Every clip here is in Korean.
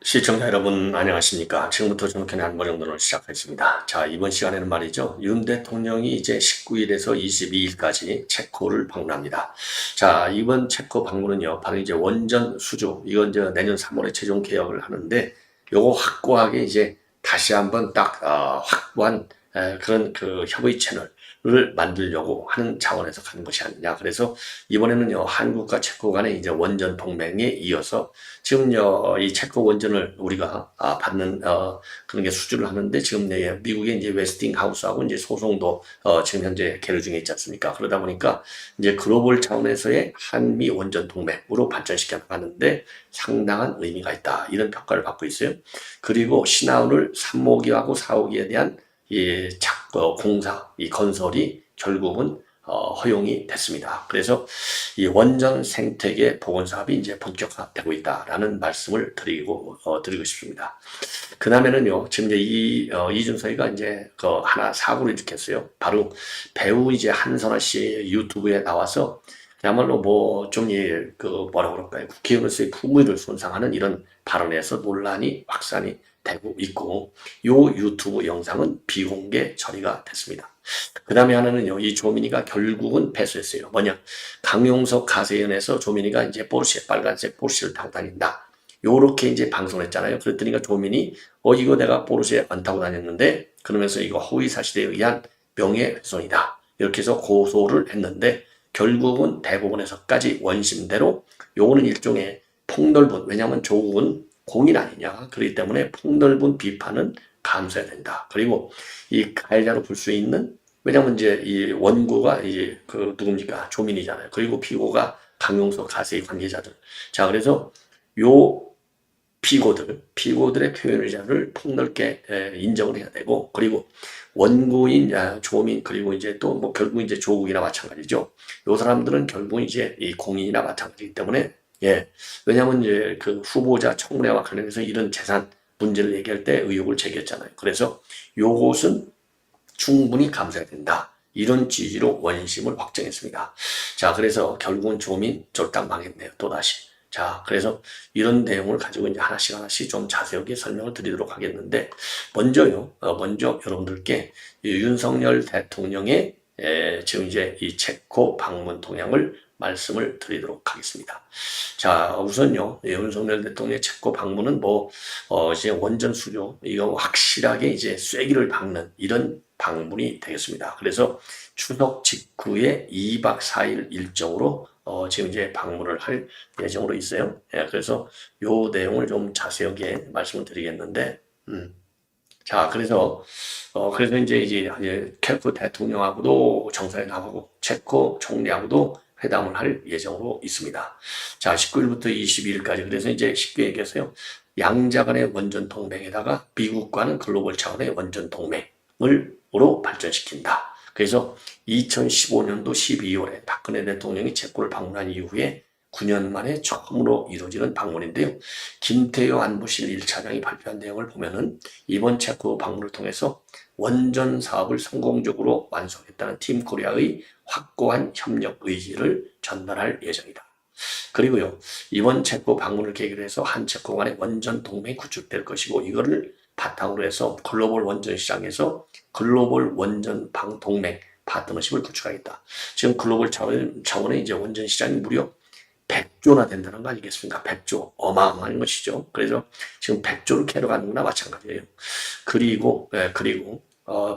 시청자 여러분 안녕하십니까. 지금부터 정권의 한모정론을 시작하겠습니다. 자, 이번 시간에는 말이죠. 윤 대통령이 이제 19일에서 22일까지 체코를 방문합니다. 자, 이번 체코 방문은요, 바로 이제 원전 수주, 이건 이제 내년 3월에 최종 개혁을 하는데, 요거 확고하게 이제 다시 한번 딱 확고한 그런 그 협의 채널을 만들려고 하는 차원에서 가는 것이 아니냐. 그래서 이번에는요, 한국과 체코 간의 이제 원전 동맹에 이어서 지금요, 이 체코 원전을 우리가 받는 그런 게 수주를 하는데 지금 미국의 이제 웨스팅하우스하고 이제 소송도 지금 현재 계류 중에 있지 않습니까? 그러다 보니까 이제 글로벌 차원에서의 한미 원전 동맹으로 발전시켜 나가는데 상당한 의미가 있다. 이런 평가를 받고 있어요. 그리고 신한울 3호기하고 4호기에 대한 이 공사, 이 건설이 결국은 허용이 됐습니다. 그래서 이 원전 생태계 복원 사업이 이제 본격화되고 있다라는 말씀을 드리고 싶습니다. 그 다음에는요, 지금 이제 이준석이가 이제 하나 사고를 일으켰어요. 바로 배우 이제 한선아 씨 유튜브에 나와서 그야말로 뭐 좀 뭐라 그럴까요? 국회의원으로서의 품위를 손상하는 이런 발언에서 논란이 확산이 되고 있고, 요 유튜브 영상은 비공개 처리가 됐습니다. 그 다음에 하나는요, 이 조민이가 결국은 패소했어요. 뭐냐, 강용석 가세연에서 조민이가 이제 포르쉐, 빨간색 포르쉐를 타고 다닌다. 요렇게 이제 방송을 했잖아요. 그랬더니가 조민이, 이거 내가 포르쉐 안 타고 다녔는데, 그러면서 이거 허위사실에 의한 명예훼손이다. 이렇게 해서 고소를 했는데, 결국은 대법원에서까지 원심대로, 요거는 일종의 폭넓은, 왜냐하면 조국은 공인 아니냐. 그렇기 때문에 폭넓은 비판은 감수해야 된다. 그리고 이 가해자로 볼 수 있는, 왜냐면 이제 이 원고가 이제 누굽니까? 조민이잖아요. 그리고 피고가 강용석 가세의 관계자들. 자, 그래서 요 피고들의 표현의자를 폭넓게 인정을 해야 되고, 그리고 원고인 조민, 그리고 이제 또 뭐 결국 이제 조국이나 마찬가지죠. 요 사람들은 결국 이제 이 공인이나 마찬가지이기 때문에, 예. 왜냐면 이제 그 후보자 청문회와 관련해서 이런 재산 문제를 얘기할 때 의혹을 제기했잖아요. 그래서 요것은 충분히 감사해야 된다. 이런 취지로 원심을 확정했습니다. 자, 그래서 결국은 조민 쫄딱 망했네요. 또다시. 자, 그래서 이런 내용을 가지고 이제 하나씩 좀 자세하게 설명을 드리도록 하겠는데, 먼저 여러분들께 윤석열 대통령의 지금 이제 이 체코 방문 동향을 말씀을 드리도록 하겠습니다. 자, 우선요, 윤석열 대통령의 체코 방문은 이제 원전 수조, 이거 확실하게 이제 쐐기를 박는 이런 방문이 되겠습니다. 그래서 추석 직후에 2박 4일 일정으로 지금 이제 방문을 할 예정으로 있어요. 예, 그래서 요 내용을 좀 자세하게 말씀을 드리겠는데, 자, 그래서 이제 체코 대통령하고도 정상회담하고 체코 총리하고도 회담을 할 예정으로 있습니다. 자, 19일부터 22일까지. 그래서 이제 쉽게 얘기해서요. 양자 간의 원전 동맹에다가 미국과는 글로벌 차원의 원전 동맹으로 발전시킨다. 그래서 2015년도 12월에 박근혜 대통령이 체코를 방문한 이후에 9년 만에 처음으로 이루어지는 방문인데요. 김태효 안보실 1차장이 발표한 내용을 보면은 이번 체코 방문을 통해서 원전 사업을 성공적으로 완성했다는 팀 코리아의 확고한 협력 의지를 전달할 예정이다. 그리고요, 이번 체코 방문을 계기로 해서 한 체코 간의 원전 동맹이 구축될 것이고, 이거를 바탕으로 해서 글로벌 원전 시장에서 글로벌 원전 동맹 파트너십을 구축하겠다. 지금 글로벌 차원의 이제 원전 시장이 무려 100조나 된다는 거 아니겠습니까? 100조. 어마어마한 것이죠. 그래서 지금 100조를 캐러 가는 거나 마찬가지예요. 그리고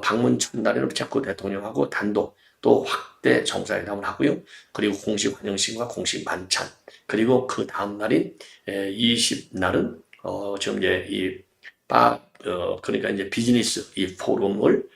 방문 첫날에는 체코 대통령하고 단독 또 확대 정상회담을 하고요. 그리고 공식 환영식과 공식 만찬. 그리고 그 다음 날인 20날은 지금 이제 그러니까 이제 비즈니스 이 포럼을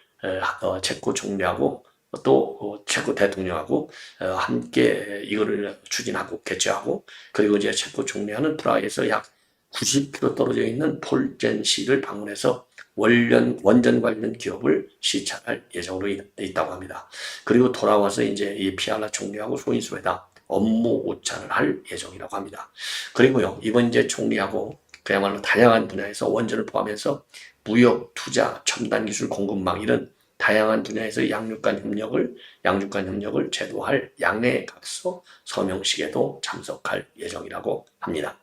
체코 총리하고 또 체코 대통령하고 함께 이거를 추진하고 개최하고, 그리고 이제 체코 총리하는 프라하에서 약 90km 떨어져 있는 폴젠시를 방문해서 원전 관련 기업을 시찰할 예정으로 있다고 합니다. 그리고 돌아와서 이제 이 피알라 총리하고 소인수 회담 업무 오찬을 할 예정이라고 합니다. 그리고요, 이번 이제 총리하고 그야말로 다양한 분야에서 원전을 포함해서 무역, 투자, 첨단 기술 공급망 이런 다양한 분야에서 양육 간 협력을 제도할 양해각서 서명식에도 참석할 예정이라고 합니다.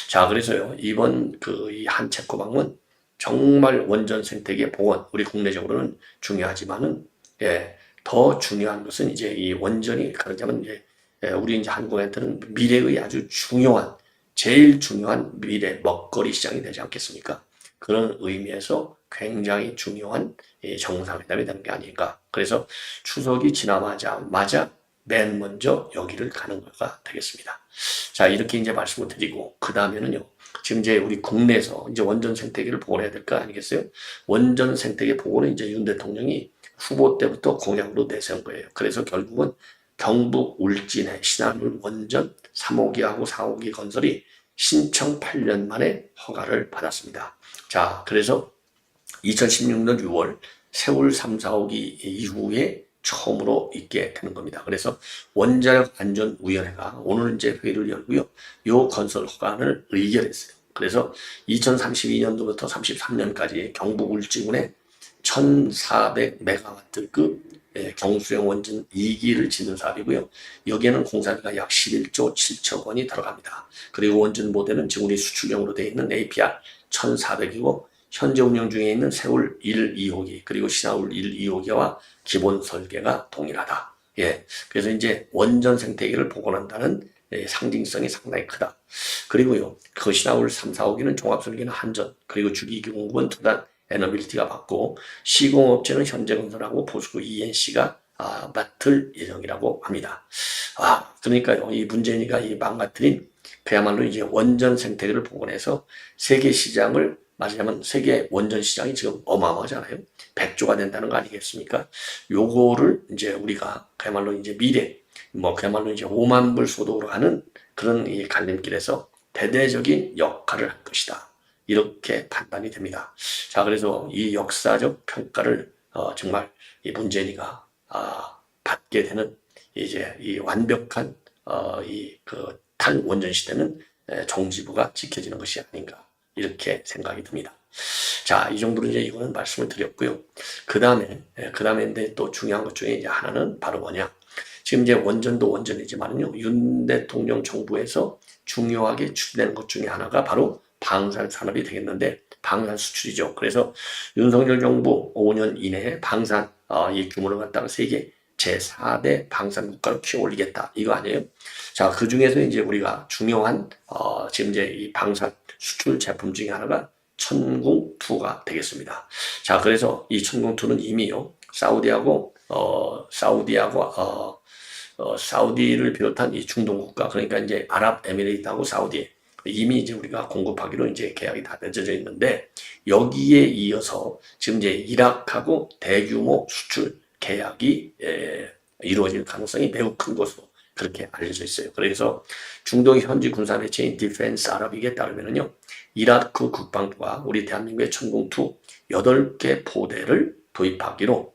자, 그래서요, 이번 이 한체코방문 정말 원전 생태계 복원, 우리 국내적으로는 중요하지만은, 예, 더 중요한 것은 이제 이 원전이 가르자면 이제, 우리 이제 한국한테는 미래의 아주 중요한, 제일 중요한 미래 먹거리 시장이 되지 않겠습니까? 그런 의미에서 굉장히 중요한 정상회담이 되는 게 아닌가. 그래서 추석이 지나마자 맨 먼저 여기를 가는 거가 되겠습니다. 자, 이렇게 이제 말씀을 드리고, 그 다음에는요, 지금 이제 우리 국내에서 이제 원전 생태계를 복원해야 될 거 아니겠어요? 원전 생태계 복원은 이제 윤 대통령이 후보 때부터 공약으로 내세운 거예요. 그래서 결국은 경북 울진의 신한울 원전 3호기하고 4호기 건설이 신청 8년 만에 허가를 받았습니다. 자, 그래서 2016년 6월 세울 3, 4호기 이후에 처음으로 있게 되는 겁니다. 그래서 원자력 안전위원회가 오늘 이제 회의를 열고요. 요 건설 허가를 의결했어요. 그래서 2032년도부터 33년까지 경북 울진군에 1400메가와트급 경수형 원전 2기를 짓는 사업이고요. 여기에는 공사비가 약 11조 7천 원이 들어갑니다. 그리고 원전 모델은 지금 우리 수출용으로 되어 있는 APR 1400이고 현재 운영 중에 있는 세울 1, 2호기 그리고 신화울 1, 2호기와 기본 설계가 동일하다. 예, 그래서 이제 원전 생태계를 복원한다는 상징성이 상당히 크다. 그리고요, 그 신화울 3, 4호기는 종합설계는 한전, 그리고 주기 공급은 두단 에너빌리티가 받고 시공업체는 현대건설하고 보수구 ENC가 맡을 예정이라고 합니다. 그러니까요, 이 문재인이가 이 망가뜨린 그야말로 이제 원전 생태계를 복원해서 세계 시장을 말하자면 세계 원전 시장이 지금 어마어마하잖아요. 100조가 된다는 거 아니겠습니까? 요거를 이제 우리가 그야말로 이제 미래, 그야말로 이제 5만 불 소득으로 가는 그런 이 갈림길에서 대대적인 역할을 할 것이다. 이렇게 판단이 됩니다. 자, 그래서 이 역사적 평가를 정말 이 문재인이가 받게 되는 이제 이 완벽한 이 그 탈원전 시대는 정지부가 지켜지는 것이 아닌가 이렇게 생각이 듭니다. 자, 이 정도로 이제 이거는 말씀을 드렸고요. 그 다음에 근데 또 중요한 것 중에 이제 하나는 바로 뭐냐? 지금 이제 원전도 원전이지만요, 윤 대통령 정부에서 중요하게 추진되는 것 중에 하나가 바로 방산 산업이 되겠는데 방산 수출이죠. 그래서 윤석열 정부 5년 이내에 방산 이 규모를 갖다가 세계 제4대 방산 국가로 키워 올리겠다. 이거 아니에요? 자, 그 중에서 이제 우리가 중요한 지금 이제 이 방산 수출 제품 중에 하나가 천궁2가 되겠습니다. 자, 그래서 이 천궁2는 이미요, 사우디를 비롯한 이 중동 국가, 그러니까 이제 아랍에미레이트하고 사우디 이미 이제 우리가 공급하기로 이제 계약이 다 맺어져 있는데, 여기에 이어서 지금 이제 이라크하고 대규모 수출 계약이 이루어질 가능성이 매우 큰 것으로 그렇게 알려져 있어요. 그래서 중동 현지 군사 매체인 디펜스 아라빅에 따르면요, 이라크 국방부가 우리 대한민국의 천궁2 8개 포대를 도입하기로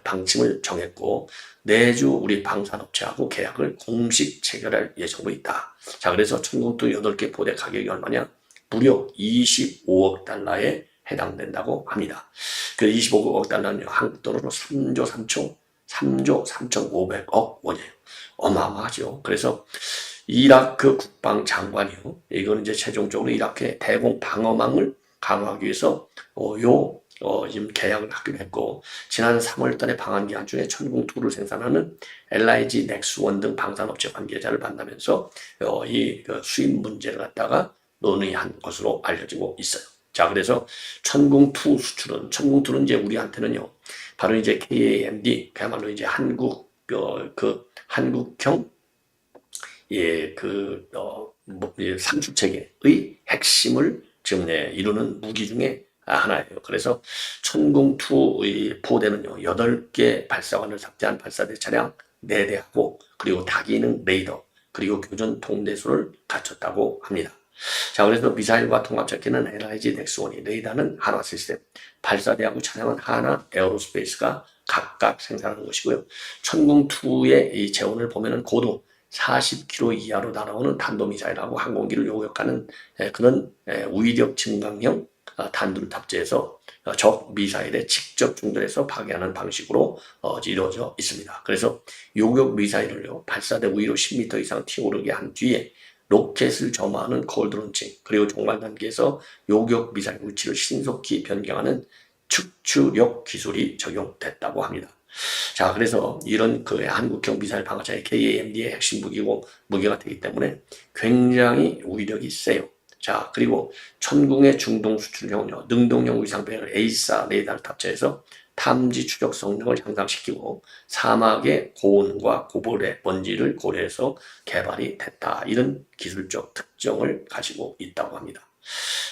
방침을 정했고, 내주 우리 방산업체하고 계약을 공식 체결할 예정으로 있다. 자, 그래서 천궁2 8개 포대 가격이 얼마냐? 무려 25억 달러에 해당된다고 합니다. 그 25억 달러는 한국 돈으로 3조 3,500억 원이에요. 어마어마하죠. 그래서 이라크 국방장관이요, 이거는 이제 최종적으로 이라크의 대공 방어망을 강화하기 위해서 지금 계약을 하기로 했고, 지난 3월 달에 방한 기한 중에 천궁2를 생산하는 LIG 넥스원 등 방산업체 관계자를 만나면서 이 수입 문제를 갖다가 논의한 것으로 알려지고 있어요. 자, 그래서 천궁2는 이제 우리한테는요, 바로 이제 KAMD, 그야말로 이제 한국형 산수 체계의 핵심을 지금 이루는 무기 중에 하나예요. 그래서 천궁2의 포대는요, 8개 발사관을 탑재한 발사대 차량 4대하고 그리고 다기능 레이더 그리고 교전 통제소를 갖췄다고 합니다. 자, 그래서 미사일과 통합자기는 LIG 넥스원이, 레이더는 한화 시스템, 발사대하고 차량은 하나 에어로스페이스가 각각 생산하는 것이고요. 천궁2의 이 재원을 보면은 고도 40km 이하로 날아오는 탄도미사일하고 항공기를 요격하는 그런 우위력 증강형 탄두를 탑재해서 적 미사일에 직접 충돌해서 파괴하는 방식으로 이루어져 있습니다. 그래서 요격 미사일을요, 발사대 위로 10m 이상 튀어오르게 한 뒤에 로켓을 점화하는 콜드론칭, 그리고 종말 단계에서 요격 미사일 위치를 신속히 변경하는 축추력 기술이 적용됐다고 합니다. 자, 그래서 이런 그 한국형 미사일 방어차의 KAMD의 핵심 무기가 되기 때문에 굉장히 위력이 세요. 자, 그리고 천궁의 중동 수출용은요, 능동형 위상배열 A사 레이더를 탑재해서 탐지 추적 성능을 향상시키고 사막의 고온과 고볼의 먼지를 고려해서 개발이 됐다. 이런 기술적 특정을 가지고 있다고 합니다.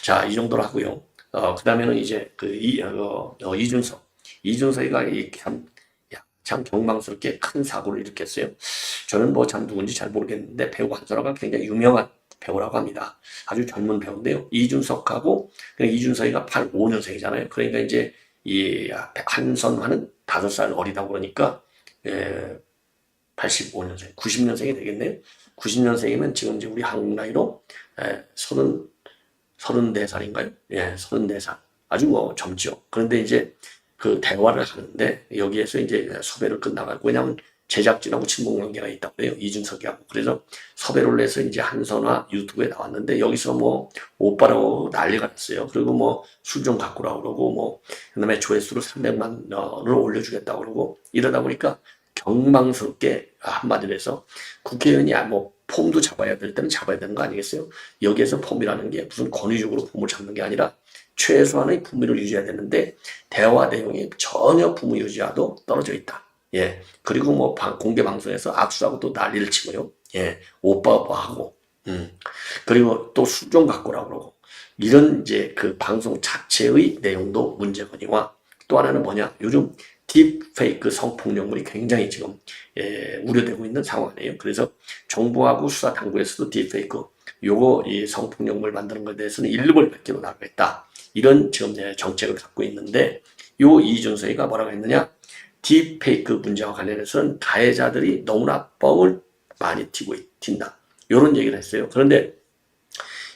자, 이 정도로 하고요. 그 다음에는 이제 이준석이가 참 경망스럽게 큰 사고를 일으켰어요. 저는 뭐 참 누군지 잘 모르겠는데 배우 한선화가 굉장히 유명한 배우라고 합니다. 아주 젊은 배우인데요. 이준석하고 이준석이가 85년생이잖아요. 그러니까 이제 이 한선화는 5살 어리다고 그러니까 85년생, 90년생이 되겠네요. 90년생이면 지금 이제 우리 한국 나이로 34살인가요? 예, 34살. 아주 뭐 젊죠. 그런데 이제 그 대화를 하는데 여기에서 이제 섭외를 끝나가고, 왜냐하면 제작진하고 친분 관계가 있다고 해요. 이준석이하고. 그래서 섭외를 해서 이제 한선화 유튜브에 나왔는데 여기서 뭐 오빠라고 난리가 났어요. 그리고 뭐 술 좀 갖고 오라고 그러고 뭐 그다음에 조회수를 300만을 올려주겠다고 그러고, 이러다 보니까 경망스럽게 한마디로 해서 국회의원이 뭐 폼도 잡아야 될 때는 잡아야 되는 거 아니겠어요? 여기에서 폼이라는 게 무슨 권위적으로 폼을 잡는 게 아니라 최소한의 품위를 유지해야 되는데 대화 내용이 전혀 품위 유지와도 떨어져 있다. 예. 그리고 뭐 공개 방송에서 악수하고 또 난리를 치고요. 예. 오빠 하고. 그리고 또 술 좀 갖고 오라고 그러고. 이런 이제 그 방송 자체의 내용도 문제거니와, 또 하나는 뭐냐? 요즘 딥페이크 성폭력물이 굉장히 지금 우려되고 있는 상황이에요. 그래서 정부하고 수사 당국에서도 딥페이크 이 성폭력물 만드는 것에 대해서는 일벌 백기로 나가겠다. 이런 지금 정책을 갖고 있는데, 요 이준석이가 뭐라고 했느냐? 딥페이크 문제와 관련해서는 가해자들이 너무나 뻥을 많이 튄다. 이런 얘기를 했어요. 그런데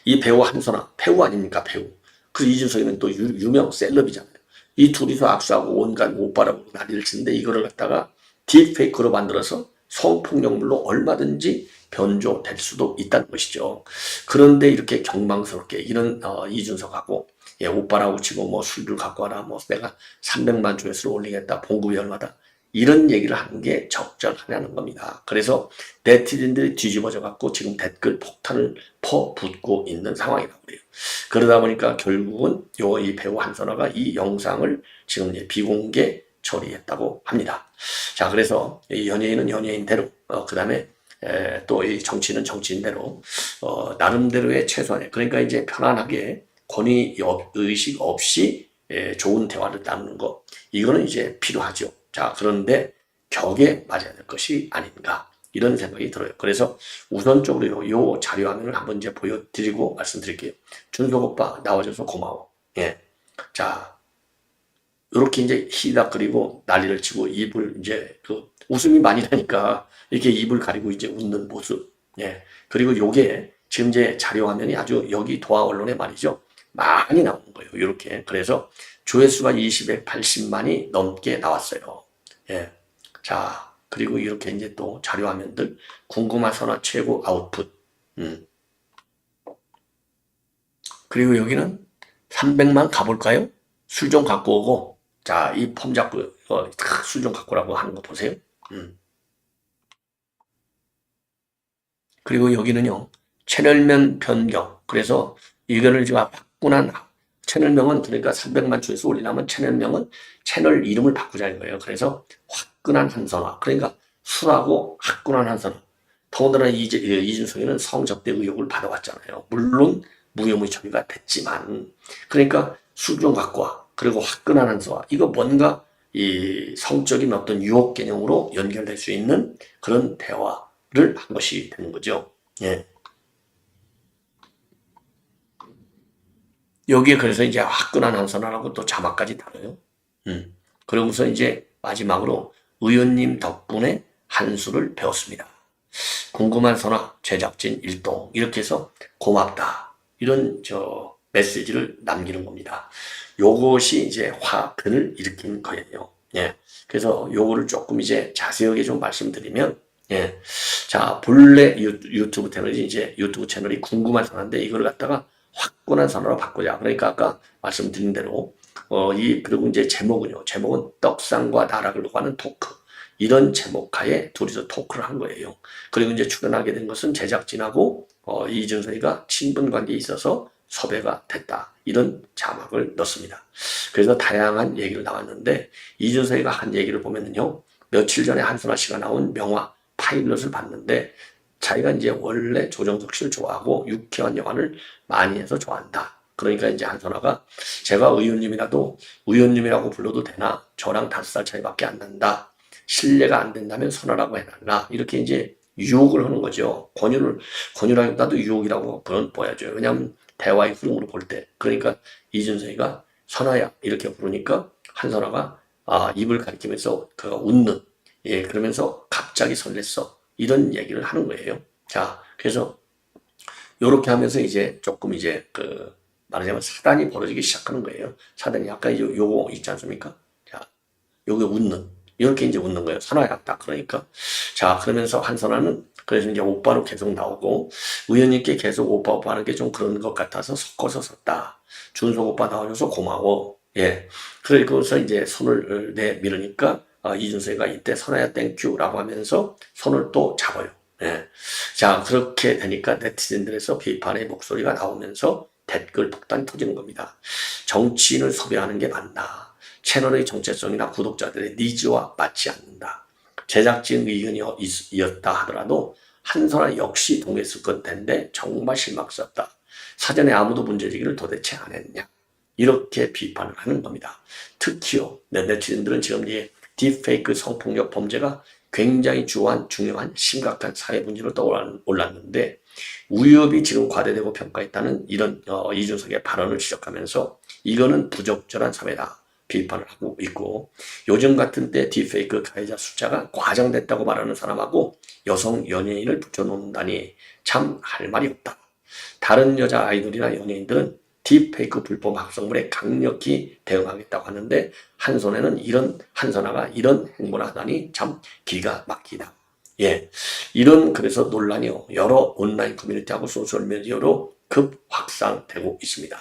이 배우 한선화, 배우 아닙니까? 배우. 그 이준석이는 또 유명 셀럽이잖아요. 이 둘이서 악수하고 온갖 오빠라고 난리를 치는데, 이거를 갖다가 딥페이크로 만들어서 성폭력물로 얼마든지 변조될 수도 있다는 것이죠. 그런데 이렇게 경망스럽게 이런 이준석하고 오빠라고 치고 뭐 술을 갖고 와라, 뭐 내가 300만 조회수를 올리겠다, 봉급이 얼마다, 이런 얘기를 하는 게 적절하냐는 겁니다. 그래서 네티즌들이 뒤집어져 갖고 지금 댓글 폭탄을 퍼붓고 있는 상황이라고 그래요. 그러다 보니까 결국은 이 배우 한선화가 이 영상을 지금 비공개 처리했다고 합니다. 자, 그래서 이 연예인은 연예인대로, 그 다음에 또 이 정치인은 정치인대로 나름대로의 최소한의, 그러니까 이제 편안하게 권위 의식 없이 좋은 대화를 나누는 거, 이거는 이제 필요하죠. 자, 그런데 격에 맞아야 될 것이 아닌가, 이런 생각이 들어요. 그래서 우선적으로 요 자료 화면을 한번 이제 보여드리고 말씀드릴게요. 준석 오빠 나와줘서 고마워. 예. 자, 이렇게 이제 히닥거리고 난리를 치고 입을 이제 웃음이 많이 나니까 이렇게 입을 가리고 이제 웃는 모습. 예. 그리고 요게 지금 이제 자료 화면이 아주 여기 도하 언론에 말이죠, 많이 나오는 거예요. 이렇게. 그래서 조회수가 20에 80만이 넘게 나왔어요. 예. 자, 그리고 이렇게 이제 또 자료 화면들, 궁금한 선화 최고 아웃풋. 그리고 여기는 300만 가볼까요? 술 좀 갖고 오고. 자, 이 폼 잡고 술 좀 갖고 오라고 하는 거 보세요. 그리고 여기는요, 채널명 변경. 그래서 이거를 제가 바꾸는, 채널명은 그러니까 300만 조회수 올리려면 채널명은 채널 이름을 바꾸자는 거예요. 그래서 화끈한 한선화. 그러니까 술하고 화끈한 한선화. 더군다나 이준석이는 성접대 의혹을 받아왔잖아요. 물론 무혐의 처리가 됐지만, 그러니까 술 좀 갖고 와. 그리고 화끈한 한선화. 이거 뭔가 이 성적인 어떤 유혹 개념으로 연결될 수 있는 그런 대화를 한 것이 되는 거죠. 예. 여기에 그래서 이제 화끈한 한선화라고 또 자막까지 달아요. 그러고서 이제 마지막으로 의원님 덕분에 한수를 배웠습니다. 궁금한 선화, 제작진 일동 이렇게 해서 고맙다 이런 메시지를 남기는 겁니다. 요것이 이제 화근을 일으킨 거예요. 예. 그래서 요거를 조금 이제 자세하게 좀 말씀드리면, 예. 자, 본래 유튜브 채널이 이제 유튜브 채널이 궁금한 선화인데 이걸 갖다가 화끈한 선화로 바꾸자. 그러니까 아까 말씀드린 대로, 그리고 이제 제목은요. 제목은 떡상과 나락을 오가는 토크. 이런 제목하에 둘이서 토크를 한 거예요. 그리고 이제 출연하게 된 것은 제작진하고 이준석이가 친분 관계에 있어서 섭외가 됐다. 이런 자막을 넣습니다. 그래서 다양한 얘기를 나왔는데 이준석이가 한 얘기를 보면은요. 며칠 전에 한순아 씨가 나온 명화 파일럿을 봤는데 자기가 이제 원래 조정석 씨를 좋아하고 유쾌한 영화를 많이 해서 좋아한다. 그러니까 이제 한순아가 제가 의원님이라고 불러도 되나? 저랑 5살 차이밖에 안 난다. 신뢰가 안 된다면 선언하고 해달라. 이렇게 이제 유혹을 하는 거죠. 권유라기보다도 유혹이라고 보여줘요. 왜냐하면 대화의 흐름으로 볼 때. 그러니까 이준석이가 선아야 이렇게 부르니까 한선아가 입을 가리키면서 웃는. 예, 그러면서 갑자기 설렜어. 이런 얘기를 하는 거예요. 자, 그래서 요렇게 하면서 이제 조금 이제 말하자면 사단이 벌어지기 시작하는 거예요. 사단이 아까 요거 있지 않습니까? 자, 요게 웃는. 이렇게 이제 웃는 거예요. 선아야 딱 그러니까. 자, 그러면서 한선아는 그래서 이제 오빠로 계속 나오고 의원님께 계속 오빠 하는 게 좀 그런 것 같아서 섞어서 썼다. 준석 오빠 나와줘서 고마워. 예. 그래서 이제 손을 내밀으니까 이준석이가 이때 선아야 땡큐라고 하면서 손을 또 잡아요. 예. 자, 그렇게 되니까 네티즌들에서 비판의 목소리가 나오면서 댓글 폭탄이 터지는 겁니다. 정치인을 섭외하는 게 맞나? 채널의 정체성이나 구독자들의 니즈와 맞지 않는다. 제작진 의견이었다 하더라도 한선아 역시 동의했을 것 텐데 정말 실망스럽다. 사전에 아무도 문제제기를 도대체 안 했냐. 이렇게 비판을 하는 겁니다. 특히요. 네티즌들은 지금 이 딥페이크 성폭력 범죄가 굉장히 중요한 심각한 사회 문제로 떠올랐는데 위협이 지금 과대되고 평가했다는 이런 이준석의 발언을 지적하면서 이거는 부적절한 사회다. 비판을 하고 있고 요즘 같은 때 딥페이크 가해자 숫자가 과장됐다고 말하는 사람하고 여성 연예인을 붙여놓는다니 참 할 말이 없다. 다른 여자 아이돌이나 연예인들은 딥페이크 불법 합성물에 강력히 대응하겠다고 하는데 한선아가 이런 행보를 하다니 참 기가 막히다. 예, 그래서 논란이요 여러 온라인 커뮤니티하고 소셜미디어로 급 확산되고 있습니다.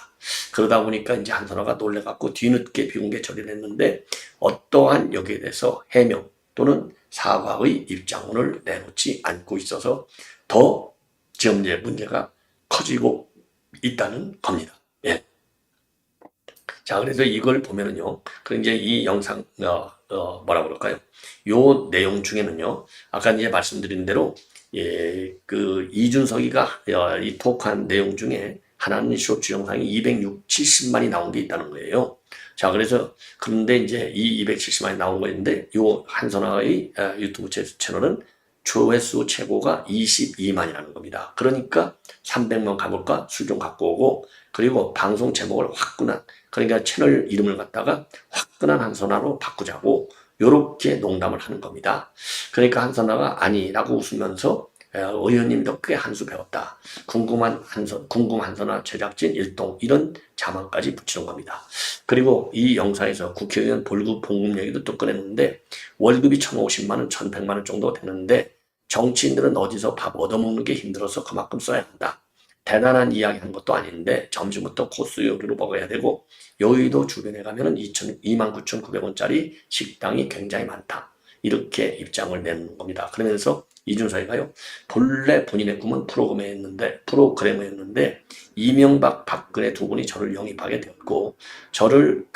그러다 보니까 이제 한선아가 놀래갖고 뒤늦게 비공개 처리를 했는데 어떠한 여기에 대해서 해명 또는 사과의 입장문을 내놓지 않고 있어서 더 지금 이제 문제가 커지고 있다는 겁니다. 예. 자, 그래서 이걸 보면은요. 그 이제 이 영상, 뭐라 그럴까요? 요 내용 중에는요. 아까 이제 말씀드린 대로, 예, 이준석이가, 이 토크한 내용 중에 하나는 쇼츠 영상이 270만이 나온 게 있다는 거예요. 자, 그런데 이제 이 270만이 나온 거였는데, 요 한선아의 유튜브 채널은 조회수 최고가 22만이라는 겁니다. 그러니까 300만 가볼까? 술 좀 갖고 오고, 그리고 방송 제목을 그러니까 채널 이름을 갖다가 화끈한 한선아로 바꾸자고 요렇게 농담을 하는 겁니다. 그러니까 한선아가 아니라고 웃으면서 의원님도 꽤 한 수 배웠다. 궁금한 한선아 제작진 일동 이런 자막까지 붙이는 겁니다. 그리고 이 영상에서 국회의원 봉급 얘기도 또 꺼냈는데 월급이 1,050만 원, 1,100만 원 정도 되는데 정치인들은 어디서 밥 얻어먹는 게 힘들어서 그만큼 써야 한다. 대단한 이야기 한 것도 아닌데 점심부터 코스 요리로 먹어야 되고 여의도 주변에 가면은 29,900원짜리 식당이 굉장히 많다. 이렇게 입장을 내는 겁니다. 그러면서 이준석이가요. 본래 본인의 꿈은 프로그래머였는데 이명박 박근혜 두 분이 저를 영입하게 되었고 저를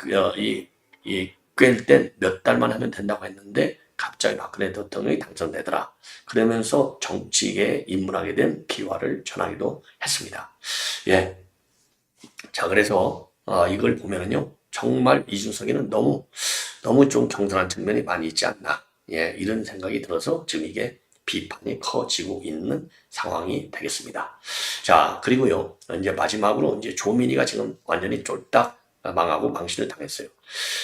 꿰일 땐 몇 달만 하면 된다고 했는데 갑자기 박근혜 대통령이 당선되더라. 그러면서 정치계에 입문하게 된 비화를 전하기도 했습니다. 예. 자, 그래서 이걸 보면은요, 정말 이준석이는 너무 좀 경솔한 측면이 많이 있지 않나. 예, 이런 생각이 들어서 지금 이게 비판이 커지고 있는 상황이 되겠습니다. 자, 그리고요, 이제 마지막으로 이제 조민희가 지금 완전히 쫄딱 망하고 망신을 당했어요.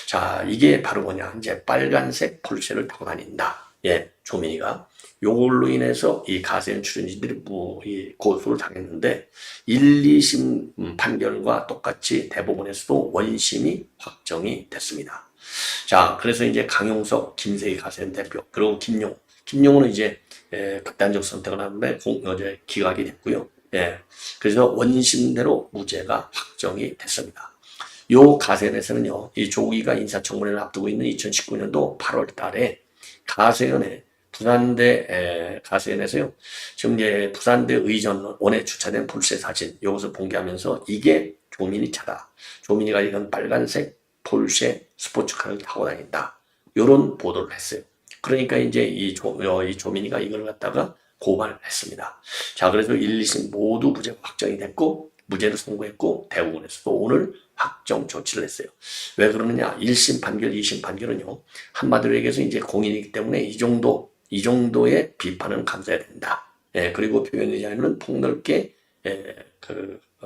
자, 이게 바로 뭐냐. 이제 빨간색 폴쉐를 타고 다닌다. 예, 조민희가. 요걸로 인해서 이 가세현 출연진들이 이 고소를 당했는데 1, 2심 판결과 똑같이 대법원에서도 원심이 확정이 됐습니다. 자, 그래서 이제 강용석, 김세희 가세현 대표, 그리고 김용호는 이제 극단적 선택을 하는데 어제 기각이 됐고요. 예, 그래서 원심대로 무죄가 확정이 됐습니다. 요 가세현에서는요, 이 조기가 인사청문회를 앞두고 있는 2019년도 8월 달에 가세현의 부산대 가세현에서요, 지금 이제 부산대 의전원에 주차된 폴쉐 사진, 이것을 공개하면서 이게 조민이 차다. 조민이가 이런 빨간색 폴쉐 스포츠카를 타고 다닌다. 이런 보도를 했어요. 그러니까 이제 이 조민이가 이걸 갖다가 고발했습니다. 자, 그래서 1, 2심 모두 무죄가 확정이 됐고, 무죄를 선고했고, 대법원에서도 오늘 확정 조치를 했어요. 왜 그러느냐? 1심 판결, 2심 판결은요, 한마디로 얘기해서 이제 공인이기 때문에 이 정도의 비판은 감사해야 된다. 예, 그리고 표현의 자유는 폭넓게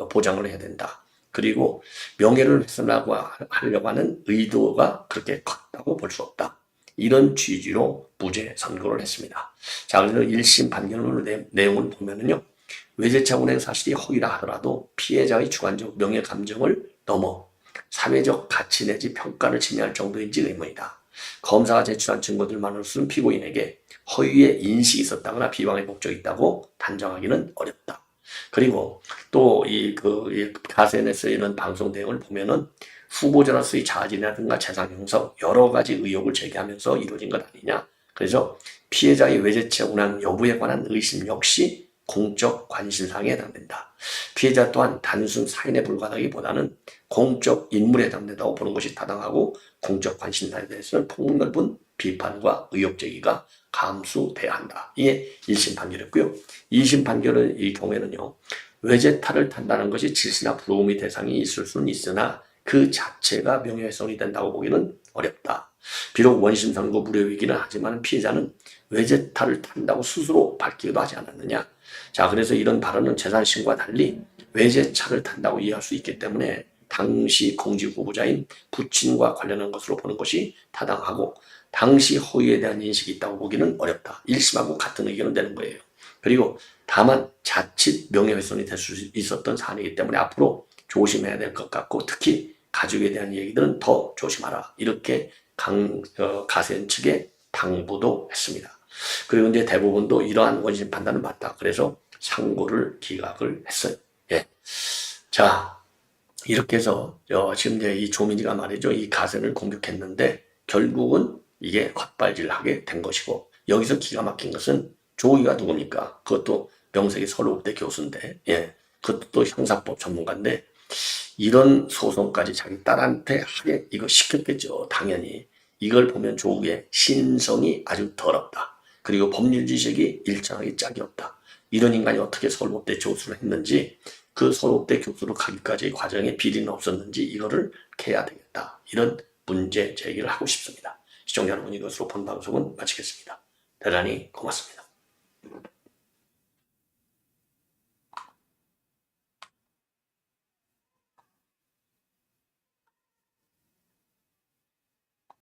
보장을 해야 된다. 그리고 명예를 훼손하고 하려고 하는 의도가 그렇게 컸다고 볼 수 없다. 이런 취지로 무죄 선고를 했습니다. 자, 그래서 1심 판결 내용을 보면은요, 외제차 운행 사실이 허위라 하더라도 피해자의 주관적 명예 감정을 넘어 사회적 가치 내지 평가를 침해할 정도인지 의문이다. 검사가 제출한 증거들만으로서는 피고인에게 허위의 인식이 있었다거나 비방의 목적이 있다고 단정하기는 어렵다. 그리고 또 이 가세현에서 이런 방송 내용을 보면은 후보자로서의 자질이라든가 재산 형성 여러 가지 의혹을 제기하면서 이루어진 것 아니냐. 그래서 피해자의 외제차 운항 여부에 관한 의심 역시 공적 관심사항에 해당된다. 피해자 또한 단순 사인에 불과하기보다는 공적 인물에 해당된다고 보는 것이 타당하고 공적 관심사에 대해서는 폭넓은 비판과 의혹 제기가 감수돼야 한다. 이게 1심 판결이었고요. 2심 판결의 이 경우에는요. 외제차를 탄다는 것이 질시나 부러움의 대상이 있을 수는 있으나 그 자체가 명예훼손이 된다고 보기는 어렵다. 비록 원심 선고 무효 위기는 하지만 피해자는 외제차를 탄다고 스스로 밝히기도 하지 않았느냐. 자, 그래서 이런 발언은 재산신과 달리 외제차를 탄다고 이해할 수 있기 때문에 당시 공직 후보자인 부친과 관련한 것으로 보는 것이 타당하고 당시 허위에 대한 인식이 있다고 보기는 어렵다. 1심하고 같은 의견은 되는 거예요. 그리고 다만 자칫 명예훼손이 될 수 있었던 사안이기 때문에 앞으로 조심해야 될 것 같고 특히 가족에 대한 얘기들은 더 조심하라. 이렇게 가세현 측에 당부도 했습니다. 그리고 이제 대부분도 이러한 원심 판단은 맞다. 그래서 상고를 기각을 했어요. 예. 자, 이렇게 해서 지금 이제 이 조민이가 말이죠. 이 가세현을 공격했는데 결국은 이게 헛발질하게 된 것이고 여기서 기가 막힌 것은 조기가 누굽니까? 그것도 명색이 서울대 교수인데, 예, 그것도 또 형사법 전문가인데 이런 소송까지 자기 딸한테 하게 이거 시켰겠죠. 당연히 이걸 보면 조기의 신성이 아주 더럽다. 그리고 법률 지식이 일정하게 짝이 없다. 이런 인간이 어떻게 서울대 교수를 했는지 그 서울대 교수로 가기까지의 과정에 비리는 없었는지 이거를 캐야 되겠다. 이런 문제 제기를 하고 싶습니다. 시청자 여러분 이것으로 본 방송은 마치겠습니다. 대단히 고맙습니다.